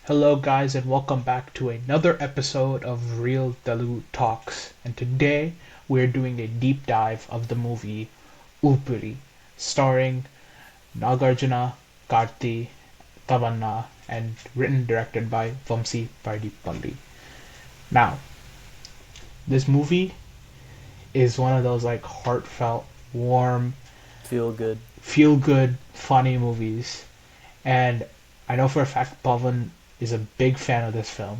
Hello, guys, and welcome back to another episode of Real Telugu Talks. And today we're doing a deep dive of the movie Oopiri, starring Nagarjuna, Karthi, Tavanna, and written and directed by Vamshi Paidipally. Now, this movie is one of those like heartfelt, warm, Feel good. feel good, funny movies. And I know for a fact Pavan is a big fan of this film.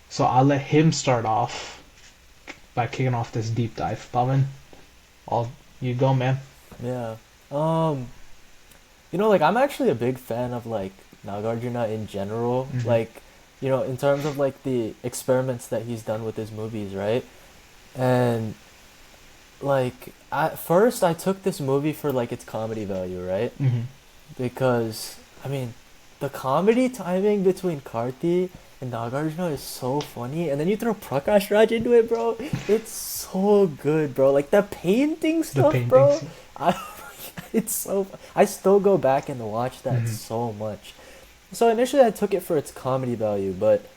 So I'll let him start off by kicking off this deep dive. Pavan, all you go, man. Yeah. Um, like I'm actually a big fan of like Nagarjuna in general. Mm-hmm. Like, in terms of like the experiments that he's done with his movies, right? And like at first I took this movie for like its comedy value, right? Mm-hmm. Because I mean, the comedy timing between Karthi and Nagarjuna is so funny, and then you throw Prakash Raj into it, bro. It's so good, bro. Like the painting The stuff, bro. paintings. I, it's so. I still go back and watch that Mm-hmm. so much. So initially, I took it for its comedy value, but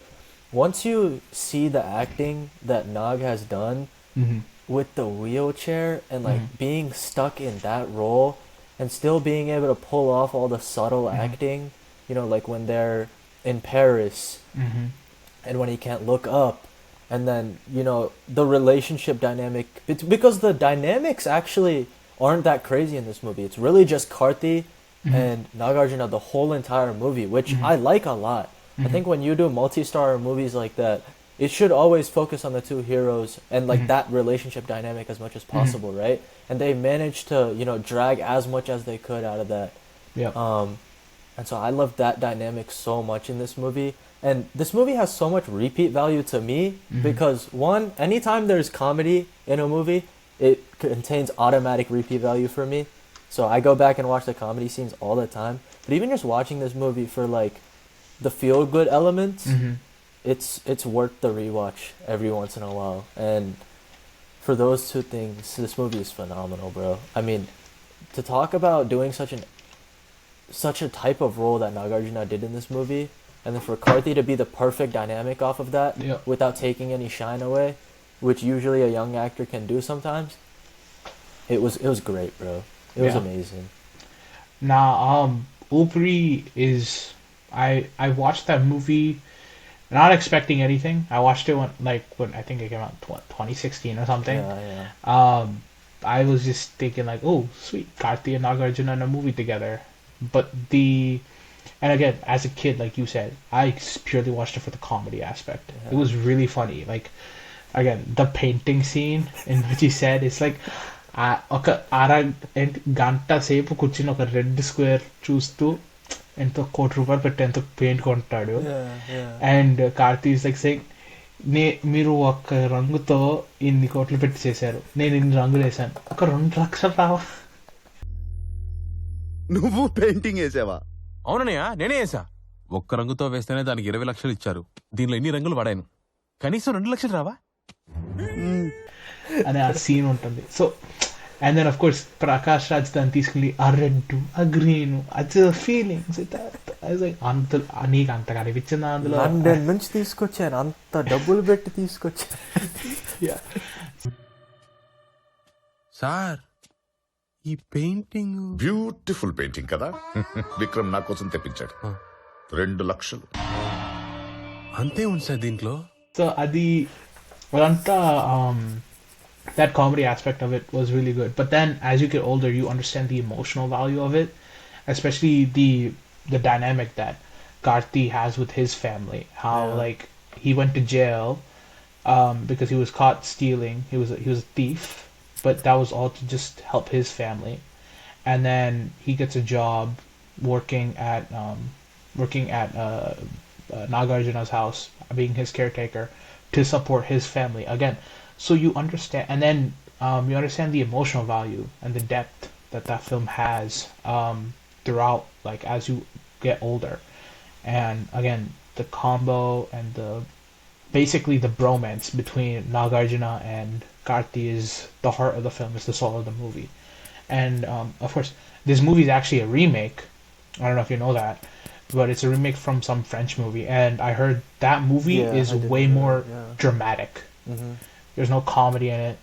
once you see the acting that Nag has done Mm-hmm. with the wheelchair and like Mm-hmm. being stuck in that role and still being able to pull off all the subtle Mm-hmm. acting, like when they're in Paris Mm-hmm. and when he can't look up, and then the relationship dynamic, because the dynamics actually aren't that crazy in this movie. It's really just Karthi Mm-hmm. and Nagarjuna the whole entire movie, which Mm-hmm. I like a lot. I Mm-hmm. think when you do multi-star movies like that, it should always focus on the two heroes and like Mm-hmm. that relationship dynamic as much as Mm-hmm. possible, right? And they managed to drag as much as they could out of that. Yep. And so I love that dynamic so much in this movie. And this movie has so much repeat value to me Mm-hmm. because one, anytime there's comedy in a movie, it contains automatic repeat value for me. So I go back and watch the comedy scenes all the time. But even just watching this movie for like the feel good elements, Mm-hmm. it's worth the rewatch every once in a while. And for those two things, this movie is phenomenal, bro. I mean, to talk about doing such a type of role that Nagarjuna did in this movie, and then for Karthi to be the perfect dynamic off of that Yep. without taking any shine away, which usually a young actor can do sometimes. It was great, bro. It was Yeah. amazing. Now, Oopiri is I watched that movie not expecting anything. I watched it when I think it came out 2016 or something. Yeah, yeah. I was just thinking like, oh, sweet, Karthi and Nagarjuna in a movie together. But and again, as a kid, like you said, I purely watched it for the comedy aspect. It Yeah. was really funny. Like again, the painting scene in which he said it's like ఒక గంట సేపు కూర్చుని ఒక red square చూస్తూ ఎంతో ₹1 కోటి పెట్టి ఎంతో పెయింట్ కొంటాడు. Yeah, yeah. And Karthi is like saying మీరు ఒక రంగుతో ఇన్ని కోట్లు పెట్టి చేశారు, నేను ఇన్ని రంగులు వేసాను, ఒక 2 లక్షలు రావా? నువ్వు పెయింటింగ్ వేసావా? అవునన్నయ్య, నేనే వేసా. ఒక్క రంగుతో వేస్తేనే దానికి 20 లక్షలు ఇచ్చారు. దీనిలో ఎన్ని రంగులు వాడాను, కనీసం 2 లక్షలు రావా? అనే ఆ సీన్ ఉంటుంది. So and then of course Prakash Raj దాన్ని తీసుకెళ్ళి ఆ రెడ్ ఆ గ్రీన్ అది ఫీలింగ్స్ అంత నీకు అంత కనిపించిందా అందులో? లండన్ నుంచి తీసుకొచ్చాను, అంత డబ్బులు పెట్టి తీసుకొచ్చాను. Yeah. సార్, ఈ పెయింటింగ్ బ్యూటిఫుల్ పెయింటింగ్ కదా. విక్రమ్ నా కోసం తెప్పించాడు. 2 లక్షలు. అంతే ఉంది సార్ దీంట్లో. సో అది అదంతా that comedy aspect of it was really good. But then as you get older, you understand the emotional value of it, especially the dynamic that Karthi has with his family. How Yeah. like he went to jail because he was caught stealing. He was a thief, but that was all to just help his family. And then he gets a job working at Nagarjuna's house, being his caretaker to support his family again. So you understand, and then you understand the emotional value and the depth that that film has throughout, like as you get older. And again, the combo and basically the bromance between Nagarjuna and Karthi is the heart of the film, is the soul of the movie. And of course, this movie is actually a remake. I don't know if you know that, but it's a remake from some French movie, and I heard that movie Yeah, is I did way hear more that, yeah. dramatic. Mm-hmm. There's no comedy in it.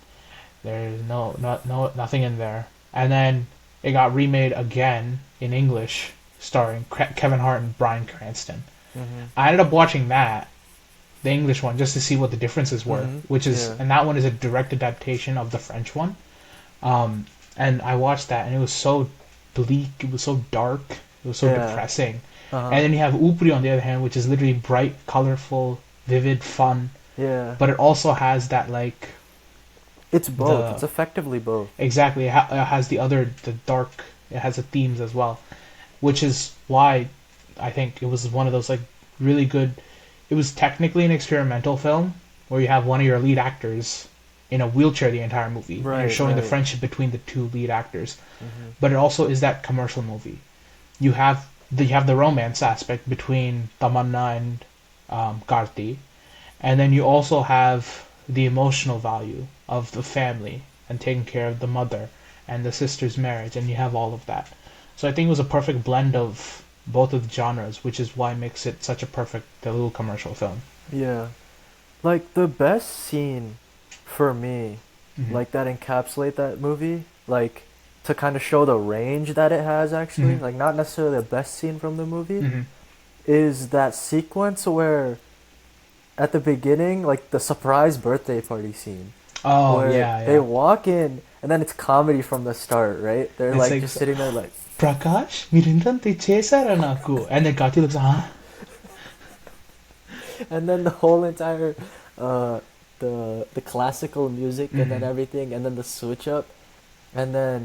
There's nothing in there. And then it got remade again in English, starring Kevin Hart and Bryan Cranston. Mm-hmm. I ended up watching that, the English one, just to see what the differences were. Mhm. Which is, Yeah. and that one is a direct adaptation of the French one. And I watched that, and it was so bleak. It was so dark. It was so Yeah. depressing. Uh-huh. And then you have Oopiri on the other hand, which is literally bright, colorful, vivid, fun. Yeah. But it also has that like It's both. the- It's effectively both. exactly it has the dark. It has the themes as well, which is why I think it was one of those like really good. It was technically an experimental film where you have one of your lead actors in a wheelchair the entire movie, and you're Right, showing the right. friendship between the two lead actors. Mm-hmm. But it also is that commercial movie. You have the romance aspect between Tamanna and Karthi, and then you also have the emotional value of the family and taking care of the mother and the sister's marriage, and you have all of that. So I think it was a perfect blend of both of the genres, which is why it makes it such a perfect Telugu commercial film. Yeah. Like the best scene for me, Mhm. like that encapsulate that movie, like to kind of show the range that it has actually, Mhm. like not necessarily the best scene from the movie, Mhm. is that sequence where at the beginning, like the surprise birthday party scene, Oh where yeah, they yeah. walk in and then it's comedy from the start, right? They're It's like like just sitting there like, Prakash, మీరింతంత చేశారా నాకు? And then Karthi looks, huh? and then the whole entire the classical music and then Mhm. everything and then the switch up and then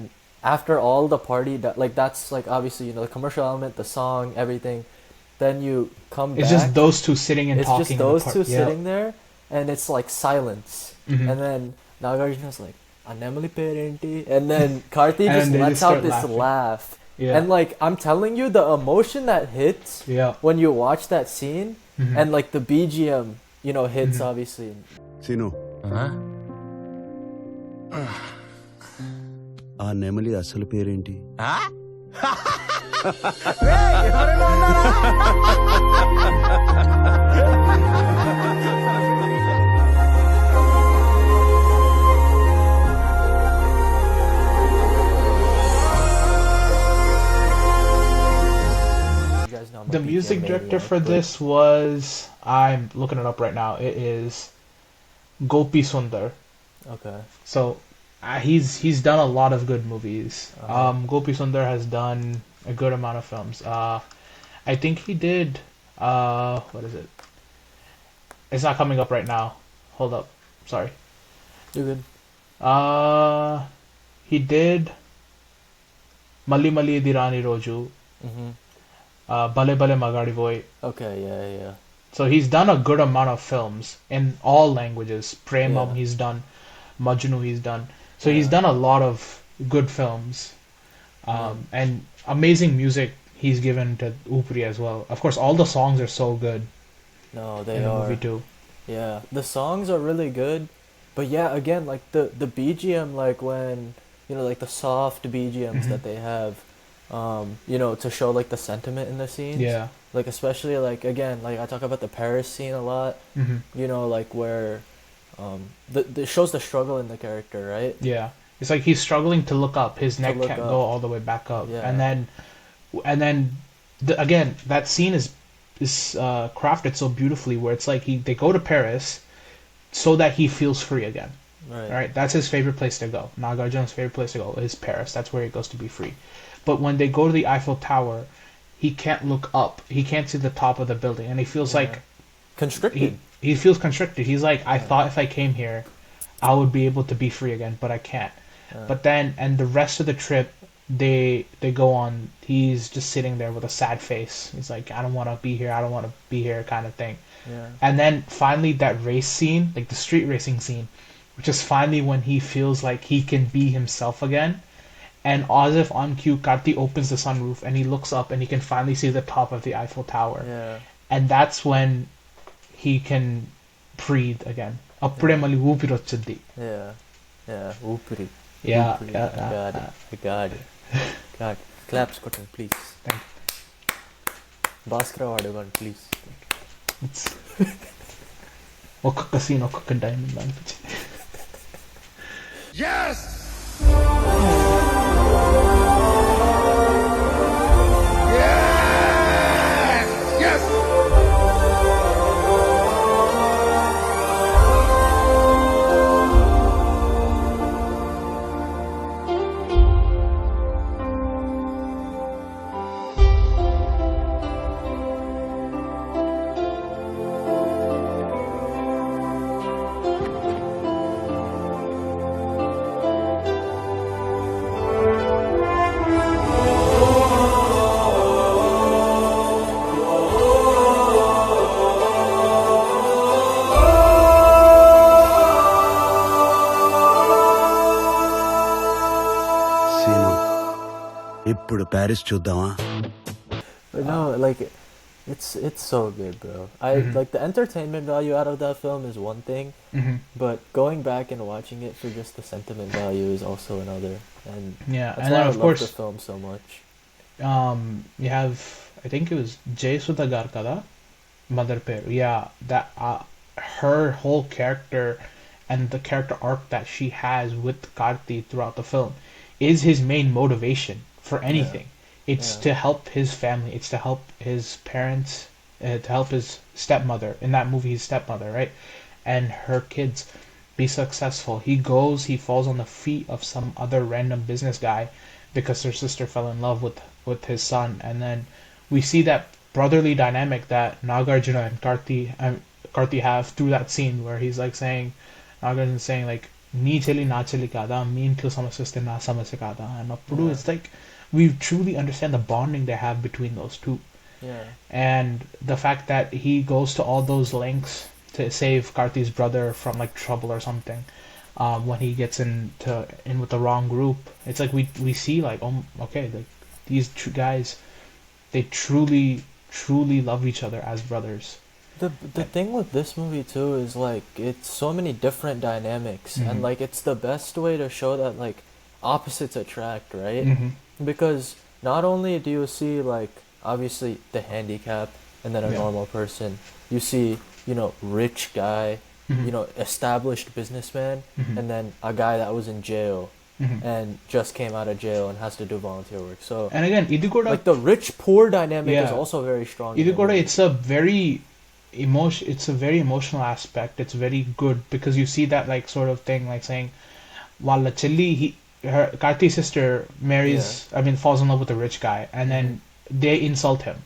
after all the party like that's like obviously the commercial element, the song, everything, then you come It's back, just those two sitting and it's talking. just in the those park. two Yeah. sitting there and it's like silence Mhm. and then Nagarjuna's like Anemali parenti and then Karthi And just they lets just out start this laughing. laugh Yeah. and like I'm telling you the emotion that hits Yeah. when you watch that scene Mhm. and like the BGM hits Mhm. obviously. Scene ఆ నెమలి అసలు పేరేంటి? You guys know I'm a The BGM music director maniac, for but- this was, I'm looking it up right now. It is Gopi Sundar. Okay. So he's done a lot of good movies. Uh-huh. Gopi Sundar has done a good amount of films. I think he did. What is it? It's not coming up right now. Hold up. Sorry. You're good. He did Mali Mali Dirani Roju, Mm-hmm. Bale Bale Magadi Voy. Okay, yeah. So he's done a good amount of films in all languages. Premam Yeah. he's done, Majnu he's done. So he's Yeah. done a lot of good films, and amazing music he's given to Oopiri as well. Of course, all the songs are so good No, in they the are. movie too. Yeah, the songs are really good, but yeah, again, like the BGM, like when like the soft BGMs Mhm. that they have, to show like the sentiment in the scenes. Yeah. Like especially like again, like I talk about the Paris scene a lot. Hmm. Like where, it shows the struggle in the character, right? Yeah. It's like he's struggling to look up. His To neck look can't up. go all the way back up. Yeah. And then again, that scene is crafted so beautifully where it's like they go to Paris so that he feels free again. Right. All right, that's his favorite place to go. Nagarjuna's favorite place to go is Paris. That's where he goes to be free. But when they go to the Eiffel Tower, he can't look up. He can't see the top of the building, and he feels Yeah. like Constricted. he feels constricted. He's like, I Yeah. thought if I came here, I would be able to be free again, but I can't. Yeah. But then, and the rest of the trip, they go on. He's just sitting there with a sad face. He's like, I don't want to be here. I don't want to be here, kind of thing. Yeah. And then finally, that race scene, like the street racing scene, which is finally when he feels like he can be himself again. And as if on cue, Karthi opens the sunroof and he looks up and he can finally see the top of the Eiffel Tower. Yeah. And that's when he can breathe again. అప్పుడే మళ్ళీ ఊపిరి వచ్చింది. Yeah. Yeah. Oopiri. Yeah, Oopiri. yeah, I got it. I got it. God. Claps, Cotton, please. Thank Bhaskara Vadagan, please. It's ఒక్కొక్క scene ఒక్కొక్క diamond అనిపించింది. Yes! Yes! Yes! Scene ఇప్పుడు Paris చూద్దామా? But no, like, it's so good, bro. Like the entertainment value out of that film is one thing, but going back and watching it for just the sentiment value is also another. And Yeah, that's and why then I of love course the film so much. you have, I think it was Jayasudha garu kada, mother peru. Yeah, that her whole character and the character arc that she has with Karthi throughout the film is his main motivation for anything. It's Yeah. to help his family. It's to help his parents. To help his stepmother. In that movie, his stepmother, right? And her kids be successful. He goes. He falls on the feet of some other random business guy because her sister fell in love with his son. And then we see that brotherly dynamic that Nagarjuna and Karthi have through that scene where he's like saying, Nagarjuna saying like, "Nee cheli na cheli kada, me inko samasya na samasya kada." And appudu it's like we truly understand the bonding they have between those two. Yeah. And the fact that he goes to all those lengths to save Karthi's brother from like trouble or something, when he gets in with the wrong group, it's like we see like, oh, okay, like these two guys, they truly love each other as brothers. The thing with this movie too is like it's so many different dynamics, and like it's the best way to show that like opposites attract, right? Because not only do you see like obviously the handicap and then a Yeah. normal person, you see, you know, rich guy, you know, established businessman, and then a guy that was in jail and just came out of jail and has to do volunteer work. So And again, ఇది కూడా like the rich poor dynamic is Yeah. also very strong. in ఇది the కూడా movie. it's a very emotional aspect. It's very good because you see that like sort of thing like saying వాళ్ళ చెల్లి her Karthi's sister marries, falls in love with a rich guy, and then they insult him.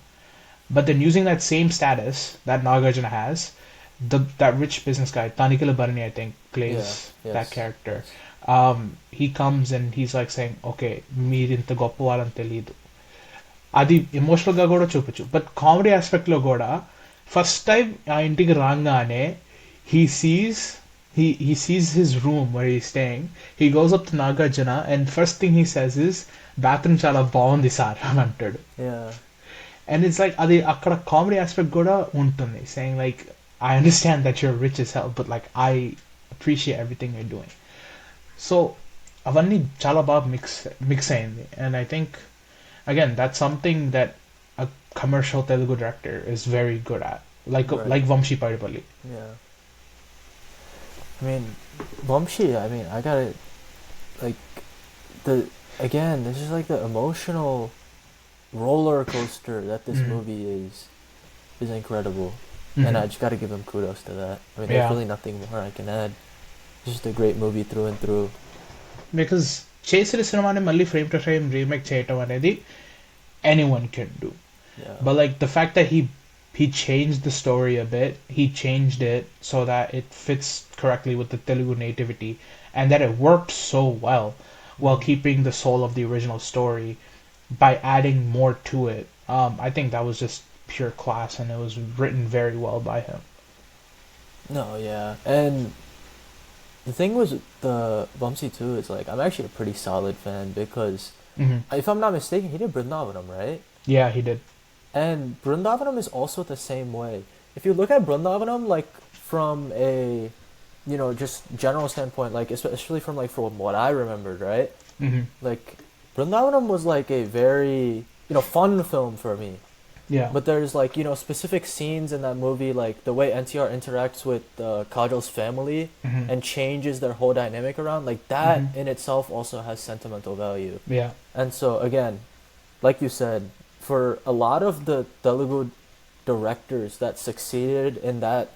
But then using that same status that Nagarjuna has, that rich business guy, Tanikila Bharani, I think, plays Yeah, that yes, character. He comes and he's like saying, okay, మీరింత గొప్పవాళ్ళని తెలియదు. అది emotional గా కూడా చూపించు. But comedy aspect లో కూడా first time ఆ ఇంటికి రాగానే he sees his room where he's staying. He goes up to Nagarjuna and first thing he says is, bathroom చాలా బాగుంది సార్ అని అంటాడు. Yeah. And it's like అది అక్కడ కామెడీ ఆస్పెక్ట్ కూడా ఉంటుంది, saying like, I understand that you're rich as hell, but like I appreciate everything you're doing. So అవన్నీ చాలా బాగా మిక్స్ అయింది. And I think again that's something that a commercial Telugu director is very good at, like Vamshi Paidipally. Yeah. I mean, Vamshi, I gotta, like, this is like the emotional roller coaster that this movie is incredible. And I just gotta give him kudos to that. I mean, there's really nothing more I can add. It's just a great movie through and through. Because చేసిన సినిమాని మళ్ళీ frame to frame remake చేయటం అనేది anyone can do. Yeah. But like the fact that he changed the story a bit, he changed it so that it fits correctly with the Telugu nativity, and that it worked so well while keeping the soul of the original story by adding more to it. I think that was just pure class, and it was written very well by him. No, yeah. And the thing was the Vamsi too is like I'm actually a pretty solid fan because if I'm not mistaken, he did Brindavanam, right? Yeah, he did. And Brindavanam is also the same way. If you look at Brindavanam, like from a, you know, just general standpoint, like especially from what I remembered, right? Like Brindavanam was like a very, you know, fun film for me. Yeah. But there's like, you know, specific scenes in that movie, like the way NTR interacts with Kajal's family Mhm. and changes their whole dynamic around, like that Mhm. in itself also has sentimental value. Yeah. And so again, like you said, for a lot of the Telugu directors that succeeded in that,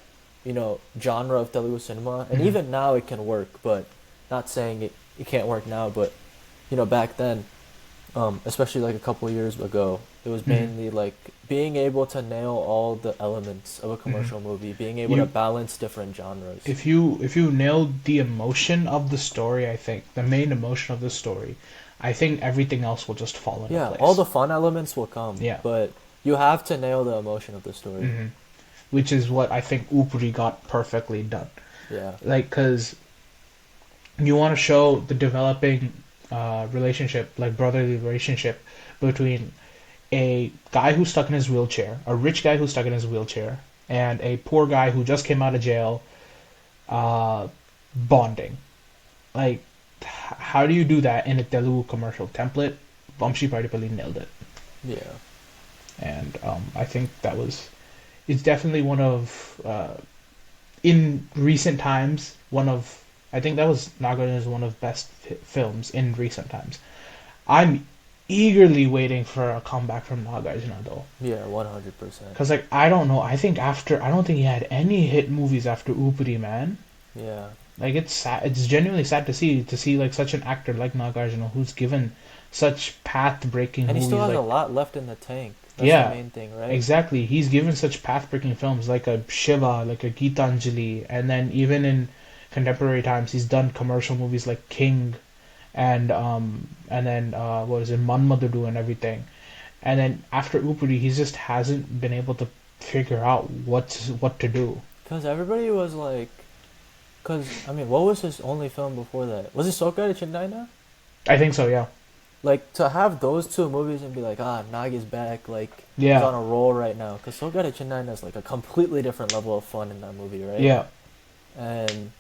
you know, genre of Telugu cinema, and Mhm. even now it can work, but not saying it can't work now, but you know, back then, especially like a couple years ago, it was Mhm. mainly like being able to nail all the elements of a commercial movie, being able to You balance different genres. if you nailed the emotion of the story, I think the main emotion of the story, I think everything else will just fall into Yeah, place. all the fun elements will come, Yeah. but you have to nail the emotion of the story. Hmm. Which is what I think Oopiri got perfectly done. Yeah. Like, cause you want to show the developing relationship, like brotherly relationship between a guy who's stuck in his wheelchair, a rich guy who's stuck in his wheelchair, and a poor guy who just came out of jail, uh, bonding. Like, how do you do that in a Telugu commercial template? Vamshi Paidipally nailed it, Yeah. and I think that was. It's definitely one of in recent times one of. I think that was Nagarjuna's one of best films in recent times. I'm eagerly waiting for a comeback from Nagarjuna though. Yeah, 100%. Because, like, I don't know. I don't think he had any hit movies after Oopiri, man. Yeah. Like, it's sad. It's genuinely sad to see like such an actor like Nagarjuna who's given such path-breaking And he movies. still has like, a lot left in the tank. That's Yeah, the main thing, right? exactly. He's given such path-breaking films like a Shiva, like a Gitanjali, and then even in contemporary times, he's done commercial movies like King, and then what was it, Manmadudu and everything. And then after Upuri, he just hasn't been able to figure out what to do. Because everybody was like... Because, I mean, what was his only film before that? Was it Sokar Chindaina? I think so, yeah. Like, to have those two movies and be like, Nag is back, like, Yeah. he's on a roll right now. Because Sokar Chindaina is like a completely different level of fun in that movie, right? Yeah. And,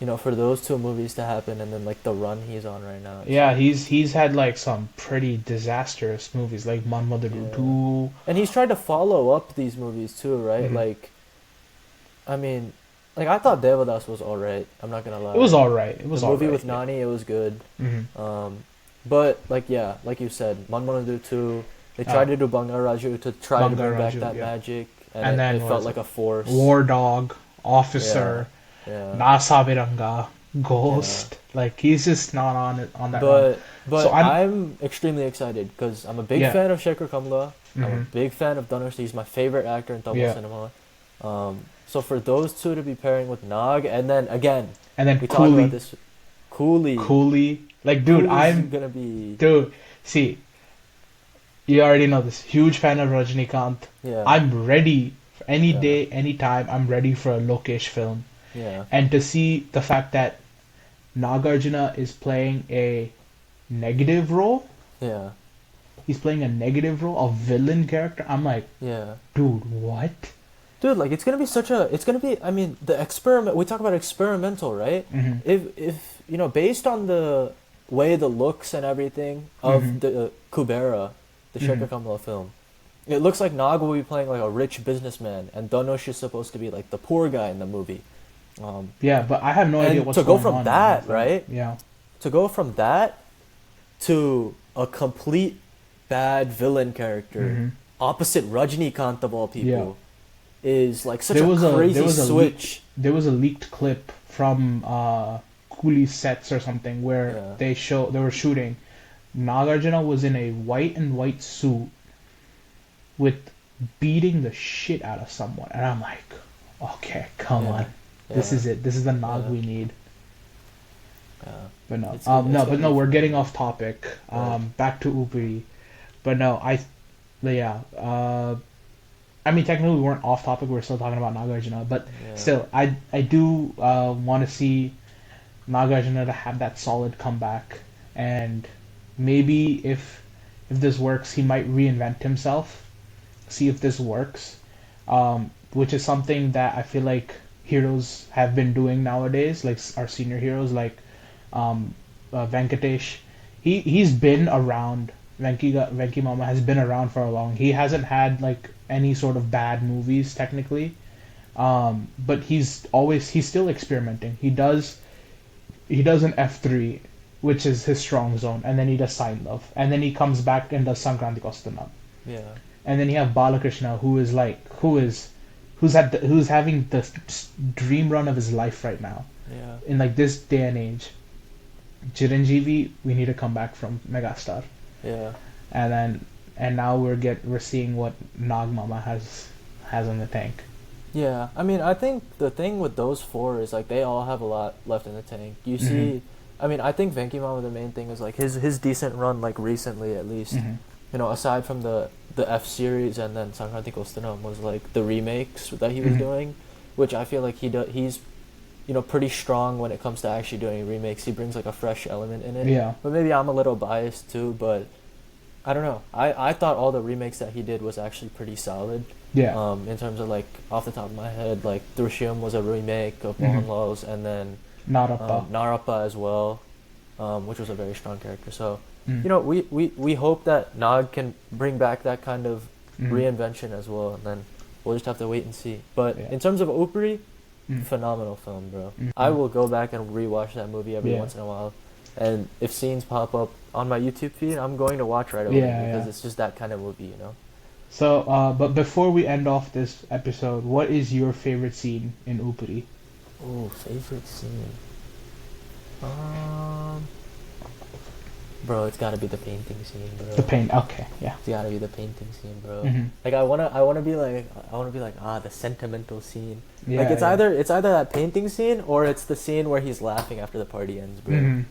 you know, for those two movies to happen and then, like, the run he's on right now. Yeah, he's had like some pretty disastrous movies like Manmadudu Yeah. 2. And he's tried to follow up these movies too, right? Mhm. Like, I mean, like, I thought Devadas was alright. I'm not gonna lie. It was alright. It was the movie alright. with Nani, it was good. Mm-hmm. But like, yeah, like you said, Manmanadu 2, they tried to do Bangaraju to try to bring back Bangaraju, that yeah. magic, And and then it what felt was like it? a force. War Dog, Officer, Yeah. Nasabiranga, Ghost. Like, he's just not on that run. But So I'm extremely excited because I'm a big Yeah. fan of Shekhar Kamla. I'm a Mhm. big fan of Dhanush. He's my favorite actor in Tamil Yeah. cinema. So for those two to be pairing with Nag, and then again, And then we talked about Cooley. this. Cooley. Like, dude, Cooley's I'm gonna be. dude. See, you already know this. Huge fan of Rajnikant. Yeah. I'm ready for any Yeah. day, any time. I'm ready for a Lokesh film. Yeah. And to see the fact that Nagarjuna is playing a negative role, Yeah. he's playing a negative role, a villain character. I'm like, Yeah. dude, what? Dude, like it's gonna be. I mean, the experiment. We talk about experimental, right? Mhm. If you know, based on the way the looks and everything of Mhm. the Kubera, the Shekhar Kamla film, it looks like Nag will be playing like a rich businessman, and Dhanush is supposed to be like the poor guy in the movie. Yeah, but I have no And idea what's to go going from on. that, right? Yeah. To go from that to a complete bad villain character, Mhm. opposite Rajnikant of all people, is like such There a was a- crazy there was a switch. There was a leaked clip from Cooley's sets or something where Yeah. they were shooting. Nagarjuna was in a white suit with beating the shit out of someone, and I'm like, okay, come Yeah. on, this Yeah. is it. This is the Nag Yeah. we need. Yeah. But no, It's gonna- it's but gonna no, be we're fun. getting off topic. Right. Back to Oopiri. But no, yeah. I mean, technically we weren't off topic. We're still talking about Nagarjuna, but Yeah. still, I do want to see Nagarjuna to have that solid comeback, and maybe if this works, he might reinvent himself. See if this works, which is something that I feel like heroes have been doing nowadays, like our senior heroes, like Venkatesh. He's been around Venki Mama has been around for a long. He hasn't had like any sort of bad movies technically, but he's still experimenting. He does an F3, which is his strong zone, and then he does Sign Love, and then he comes back and does Sankranti Kostunam, Yeah. and then you have Balakrishna, who's having the dream run of his life right now Yeah. in like this day and age. Chiranjeevi, we need to come back from Megastar, Yeah. and now we're seeing what Nag Mama has in the tank. Yeah, I mean, I think the thing with those four is like they all have a lot left in the tank. You Mm-hmm. see, I mean, I think Venki Mama, the main thing is like his decent run, like recently at least. Mm-hmm. You know, aside from the F series and then Sankranti Kostunam was like the remakes that he was Mhm. doing, which I feel like he's you know pretty strong when it comes to actually doing remakes. He brings like a fresh element in it. Yeah. But maybe I'm a little biased too, but I don't know. I thought all the remakes that he did was actually pretty solid. Yeah. In terms of like off the top of my head, like Drishyam was a remake of Mhm. Mohanlal's, and then Narappa. Narappa as well, which was a very strong character. So Mm. you know, we hope that Nag can bring back that kind of Mhm. reinvention as well, and then we'll just have to wait and see. But Yeah. in terms of Oopiri, Mm. phenomenal film, bro. Mhm. I will go back and rewatch that movie every Yeah. once in a while, and if scenes pop up on my YouTube feed, I'm going to watch right away Yeah, because yeah. it's just that kind of movie, you know. So, but before we end off this episode, what is your favorite scene in Oopiri? Oh, favorite scene. Bro, it's gotta be the painting scene, bro. The paint. Okay, yeah. It's gotta be the painting scene, bro. Mhm. Like I wanna be like the sentimental scene. Yeah, like it's yeah. either that painting scene or it's the scene where he's laughing after the party ends, bro. Mhm.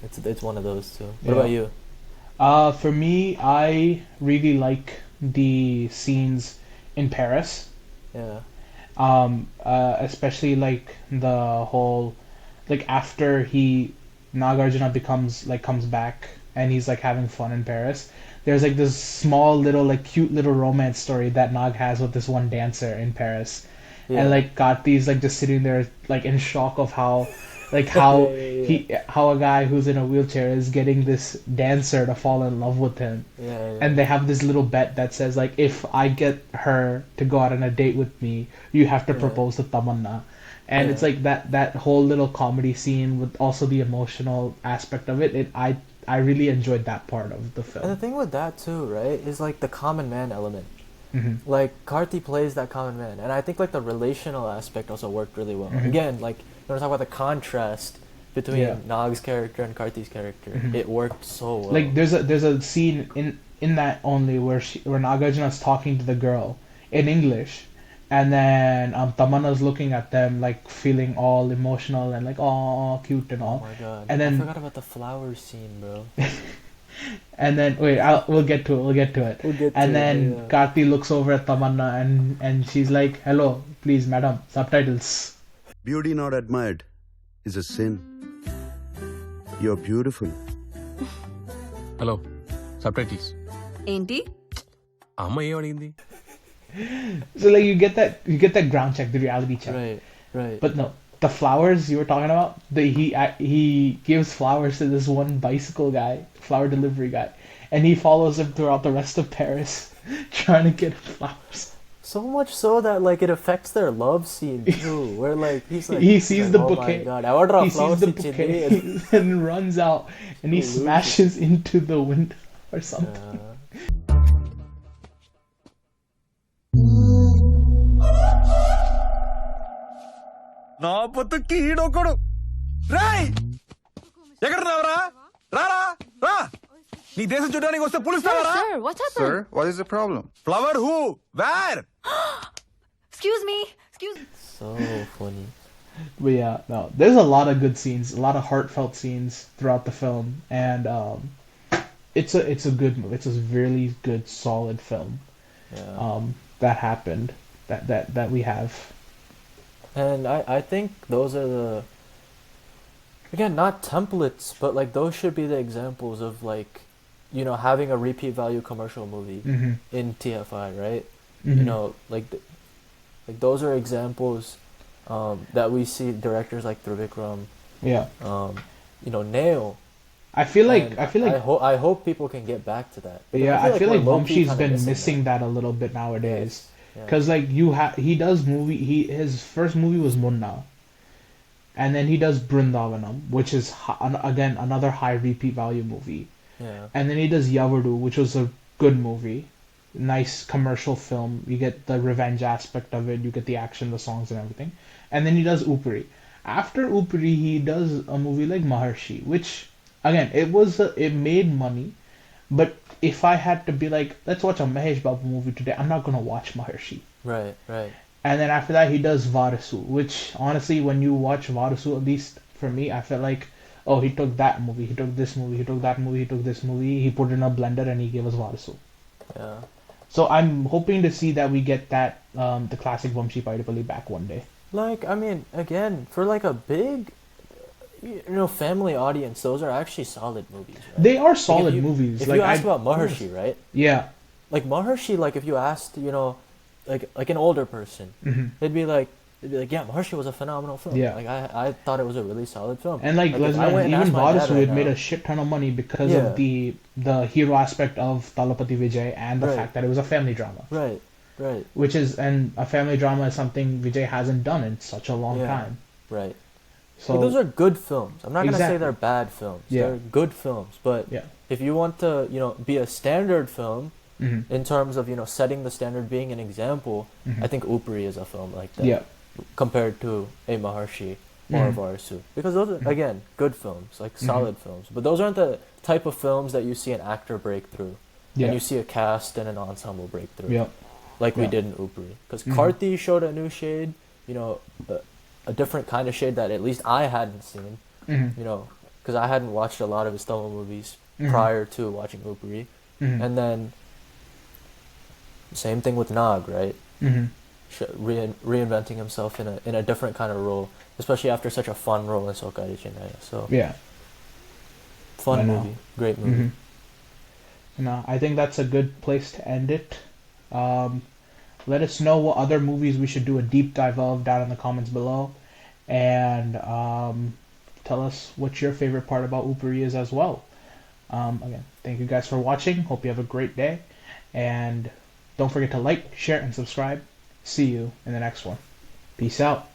It's one of those two. What Yeah. about you? For me, I really like the scenes in Paris. Yeah. Especially like the whole, like after Nagarjuna comes back and he's like having fun in Paris. There's like this small little like cute little romance story that Nag has with this one dancer in Paris, Yeah. and like Karti's like just sitting there like in shock of how how a guy who's in a wheelchair is getting this dancer to fall in love with him. Yeah. And they have this little bet that says like, if I get her to go out on a date with me, you have to Yeah. propose to Tamanna. And Yeah. it's like that whole little comedy scene with also the emotional aspect of it. I really enjoyed that part of the And the film. thing with that too, right, is like the common man element. Hmm. Like Karthi plays that common man, and I think like the relational aspect also worked really well. Mhm. Again, like you want to talk about the contrast between Yeah. Nag's character and Karthi's character. Mhm. It worked so well. Like there's a scene in that only where Nagarjuna's talking to the girl in English, and then Tamanna's looking at them like feeling all emotional and like oh cute and Oh all. my god! and then- I forgot about the flowers scene, bro. And then wait, we'll get to it. We'll get to it. We'll get to And it, then yeah. Karthi looks over at Tamanna and she's like, "Hello, please, madam, subtitles." Beauty not admired is a sin. You're beautiful. Hello sub titles ఏంటి ఆ అమ్మాయి ఏం అడిగింది So like you get that ground check, the reality check. Right, right. But no, the flowers you were talking about, he gives flowers to this one bicycle guy, flower delivery guy, and he follows him throughout the rest of Paris, trying to get flowers. So much so that like it affects their love scene too, where like he's like He he's sees like, the oh bouquet. my god, I order He a flower sees the bouquet and runs out, and he He smashes into the window or something. నా పొత్తు కీడొకడు రాయ్ ఎక్కడ రావరా రారా రా నీ దేశం చూడడానికి వస్తే పులుస్తావరా Sir, what happened? Sir, what is the problem? Flower who where Excuse me. Excuse me. So funny. But yeah, no, there's a lot of good scenes, a lot of heartfelt scenes throughout the film, and it's a good movie. It's a really good, solid film. Yeah. That happened, that we have. And I think those are the, again, not templates, but like those should be the examples of like, you know, having a repeat value commercial movie Mhm. in TFI, right? Mhm. You know, like like those are examples that we see directors like Trivikram, Yeah. you know, nail I feel like And I feel like I hope people can get back to that. Because yeah, I feel we're like low-key Vamshi's kinda been missing that. that a little bit nowadays. Yes. Yeah. Cause like he does his first movie was Munna, and then he does Brindavanam, which is again another high repeat value movie, Yeah. and then he does Yavadu, which was a good movie, nice commercial film. You get the revenge aspect of it, you get the action, the songs, and everything, and then he does Oopiri. After Oopiri, he does a movie like Maharshi, which again it made money, but if I had to be like, let's watch a Mahesh Babu movie today, I'm not gonna watch Maharshi. Right. Right. And then after that, he does Varasu, which honestly, when you watch Varasu, at least for me, I felt like, oh, he took that movie, he took this movie, he took that movie, he took this movie, he put it in a blender, and he gave us Varasu. Yeah. So I'm hoping to see that we get that the classic Vamshi Paidipally back one day. Like, I mean, again, for like a big, family audience, those are actually solid movies, right? They are Like, solid movies. If Like you ask about Maharshi, right? yeah, Like Maharshi, like if you asked, like an older person, hmm they'd be like, yeah, Maharshi was a phenomenal film. Yeah. Like I thought it was a really solid film. and like, if let's I went and even asked my dad Varasu, right it made now- a shit ton of money because Yeah. of the hero aspect of Talapati Vijay and the Right. fact that it was a family drama. Right. Right. Which is, and a family drama is something Vijay hasn't done in such a long Yeah. time. Right. So Like, those are good films. I'm not gonna Exactly. say they're bad films. Yeah. They're good films. But yeah, if you want to, be a standard film hmm in terms of setting the standard, being an example, Mhm. I think Oopiri is a film like that. yeah, Compared to a Maharshi or a Mhm. Varasu, because those are again good films, like Mhm. solid films. But those aren't the type of films that you see an actor break through, yeah, and you see a cast and an ensemble break through, yeah, like we Yeah. did in Oopiri. Because Mhm. Karthi showed a new shade, a different kind of shade that at least I hadn't seen, hmm because I hadn't watched a lot of his Tamil movies Mhm. prior to watching Oopiri. hmm And then same thing with Nag, right? hmm Reinventing himself in a different kind of role, especially after such a fun role in Sokari Chennai. So yeah. I fun know. movie, great movie. No, I think that's a good place to end it. Let us know what other movies we should do a deep dive of down in the comments below, and tell us what your favorite part about Oopiri is as well. Again, thank you guys for watching. Hope you have a great day, and don't forget to like, share, and subscribe. See you in the next one. Peace out.